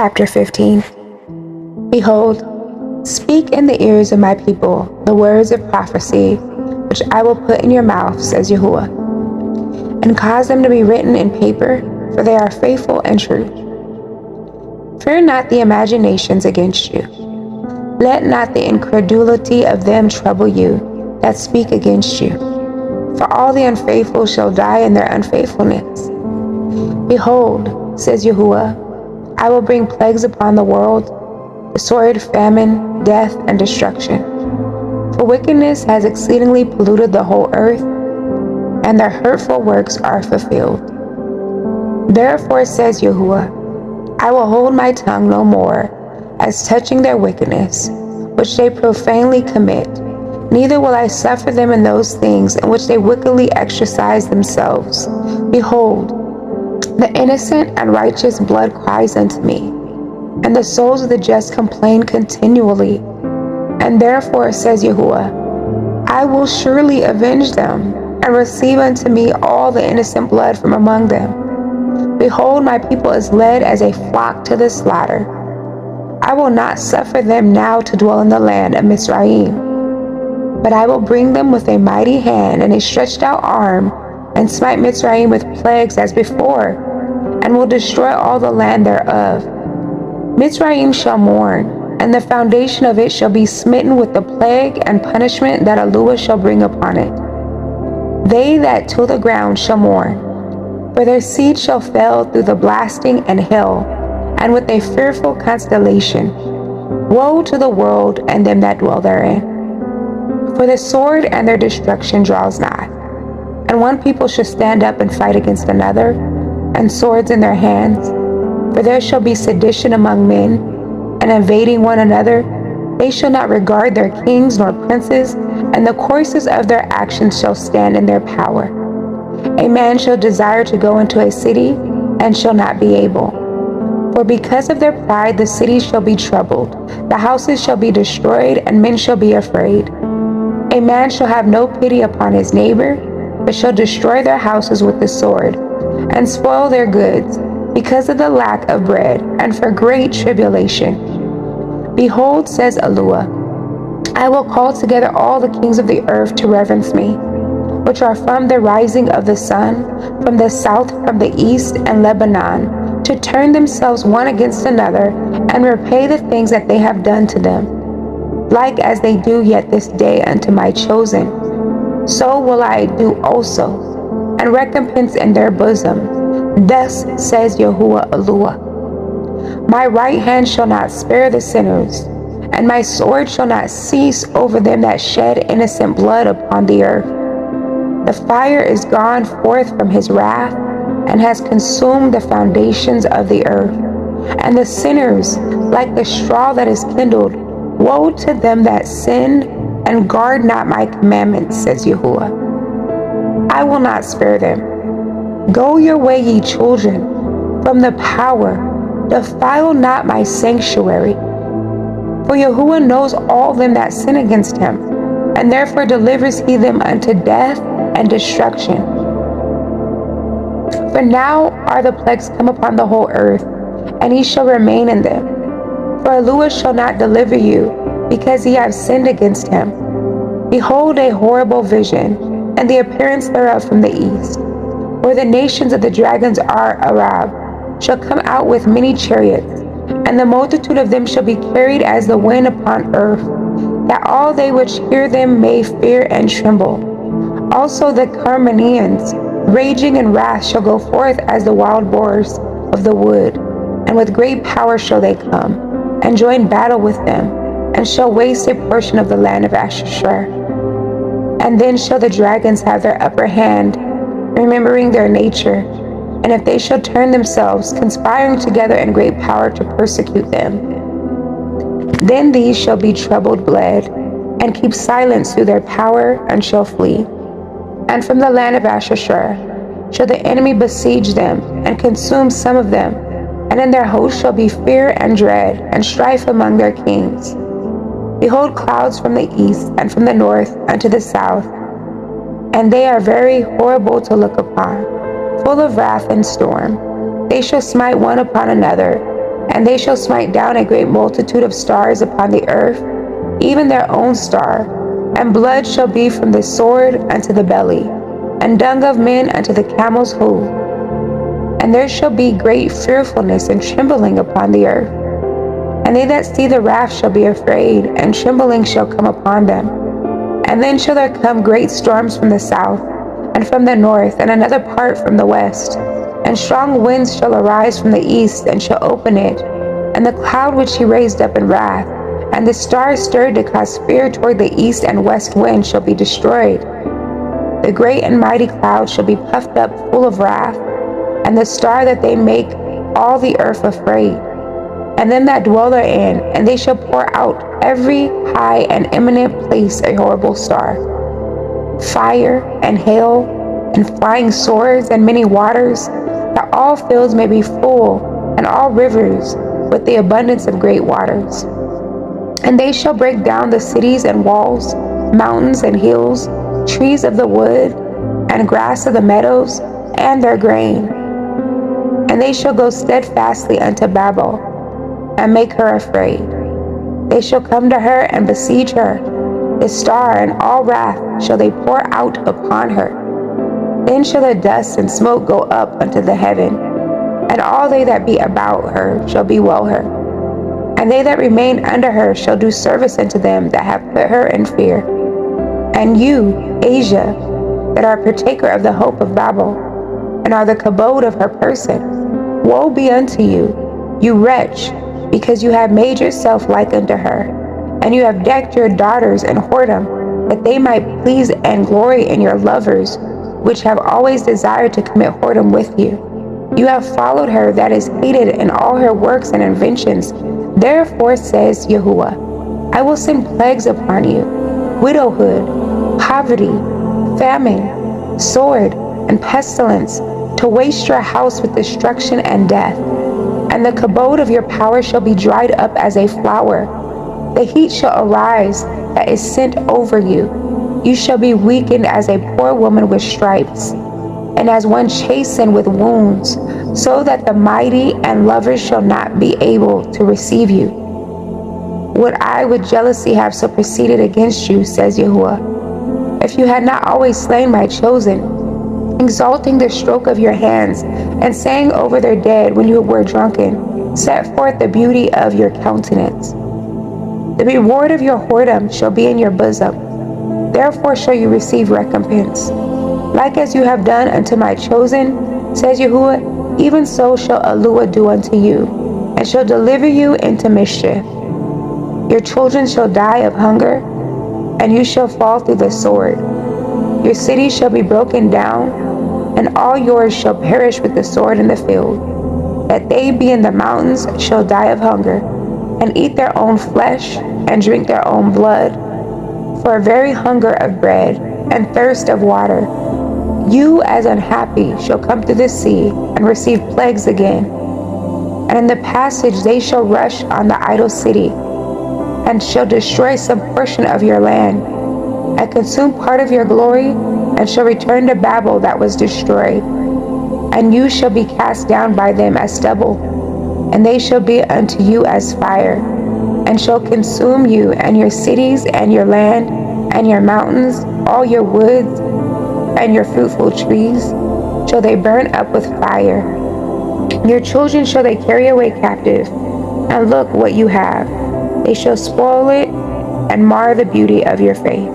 Chapter 15. Behold, speak in the ears of my people the words of prophecy, which I will put in your mouth, says Yahuwah, and cause them to be written in paper, for they are faithful and true. Fear not the imaginations against you. Let not the incredulity of them trouble you that speak against you. For all the unfaithful shall die in their unfaithfulness. Behold, says Yahuwah, I will bring plagues upon the world, the sword, famine, death, and destruction. For wickedness has exceedingly polluted the whole earth, and their hurtful works are fulfilled. Therefore says Yahuwah, I will hold my tongue no more as touching their wickedness, which they profanely commit, neither will I suffer them in those things in which they wickedly exercise themselves. Behold, the innocent and righteous blood cries unto me, and the souls of the just complain continually. And therefore, says Yahuwah, I will surely avenge them, and receive unto me all the innocent blood from among them. Behold, my people is led as a flock to the slaughter. I will not suffer them now to dwell in the land of Mizraim, but I will bring them with a mighty hand and a stretched out arm, and smite Mizraim with plagues as before, and will destroy all the land thereof. Mizraim shall mourn, and the foundation of it shall be smitten with the plague and punishment that Yahuwah shall bring upon it. They that till the ground shall mourn, for their seed shall fail through the blasting and hail, and with a fearful constellation. Woe to the world and them that dwell therein! For the sword and their destruction draws nigh. And one people shall stand up and fight against another, and swords in their hands. For there shall be sedition among men, and invading one another. They shall not regard their kings nor princes, and the courses of their actions shall stand in their power. A man shall desire to go into a city, and shall not be able. For because of their pride the cities shall be troubled, the houses shall be destroyed, and men shall be afraid. A man shall have no pity upon his neighbor, but shall destroy their houses with the sword, and spoil their goods, because of the lack of bread, and for great tribulation. Behold, says Yahuwah, I will call together all the kings of the earth to reverence me, which are from the rising of the sun, from the south, from the east, and Lebanon, to turn themselves one against another, and repay the things that they have done to them, like as they do yet this day unto my chosen. So will I do also, and recompense in their bosom. Thus says Yahuwah Eluah, my right hand shall not spare the sinners, and my sword shall not cease over them that shed innocent blood upon the earth. The fire is gone forth from his wrath, and has consumed the foundations of the earth. And the sinners, like the straw that is kindled, woe to them that sin, and guard not my commandments, says Yahuwah. I will not spare them. Go your way, ye children, from the power. Defile not my sanctuary. For Yahuwah knows all them that sin against him, and therefore delivers he them unto death and destruction. For now are the plagues come upon the whole earth, and ye shall remain in them. For Yahuwah shall not deliver you, because ye have sinned against him. Behold, a horrible vision, and the appearance thereof from the east, where the nations of the dragons are Arab, shall come out with many chariots, and the multitude of them shall be carried as the wind upon earth, that all they which hear them may fear and tremble. Also the Carmanians, raging in wrath, shall go forth as the wild boars of the wood, and with great power shall they come, and join battle with them, and shall waste a portion of the land of Ashur. And then shall the dragons have their upper hand, remembering their nature, and if they shall turn themselves, conspiring together in great power to persecute them. Then these shall be troubled bled, and keep silence through their power, and shall flee. And from the land of Ashur shall the enemy besiege them, and consume some of them, and in their host shall be fear and dread, and strife among their kings. Behold, clouds from the east, and from the north unto the south, and they are very horrible to look upon, full of wrath and storm. They shall smite one upon another, And they shall smite down a great multitude of stars upon the earth, even their own star. And blood shall be from the sword unto the belly, and dung of men unto the camel's hoof. And there shall be great fearfulness and trembling upon the earth. And they that see the wrath shall be afraid, and trembling shall come upon them. And then shall there come great storms from the south, and from the north, and another part from the west. And strong winds shall arise from the east, and shall open it. And the cloud which he raised up in wrath, and the stars stirred to cause fear toward the east and west wind shall be destroyed. The great and mighty cloud shall be puffed up full of wrath, and the star that they make all the earth afraid, and them that dwell therein, and they shall pour out every high and eminent place a horrible star. Fire and hail and flying swords and many waters, that all fields may be full, and all rivers with the abundance of great waters. And they shall break down the cities and walls, mountains and hills, trees of the wood, and grass of the meadows, and their grain. And they shall go steadfastly unto Babel, and make her afraid. They shall come to her and besiege her. The star and all wrath shall they pour out upon her. Then shall the dust and smoke go up unto the heaven, and all they that be about her shall bewail her. And they that remain under her shall do service unto them that have put her in fear. And you, Asia, that are partaker of the hope of Babel, and are the kabod of her person, woe be unto you, you wretch, because you have made yourself like unto her, and you have decked your daughters in whoredom, that they might please and glory in your lovers, which have always desired to commit whoredom with you. You have followed her that is hated in all her works and inventions. Therefore says Yahuwah, I will send plagues upon you, widowhood, poverty, famine, sword, and pestilence, to waste your house with destruction and death. And the kabod of your power shall be dried up as a flower. The heat shall arise that is sent over you. You shall be weakened as a poor woman with stripes, and as one chastened with wounds, so that the mighty and lovers shall not be able to receive you. Would I with jealousy have so proceeded against you, says Yahuwah, if you had not always slain my chosen, exalting the stroke of your hands, and saying over their dead when you were drunken, set forth the beauty of your countenance. The reward of your whoredom shall be in your bosom, therefore shall you receive recompense. Like as you have done unto my chosen, says Yahuwah, even so shall Aluah do unto you, and shall deliver you into mischief. Your children shall die of hunger, and you shall fall through the sword. Your cities shall be broken down, and all yours shall perish with the sword in the field. That they be in the mountains shall die of hunger, and eat their own flesh, and drink their own blood, for a very hunger of bread, and thirst of water. You as unhappy shall come through the sea, and receive plagues again. And in the passage they shall rush on the idol city, and shall destroy some portion of your land, and consume part of your glory, and shall return to Babel that was destroyed. And you shall be cast down by them as stubble, and they shall be unto you as fire, and shall consume you, and your cities, and your land, and your mountains, all your woods, and your fruitful trees, shall they burn up with fire. Your children shall they carry away captive, and look what you have. They shall spoil it, and mar the beauty of your faith.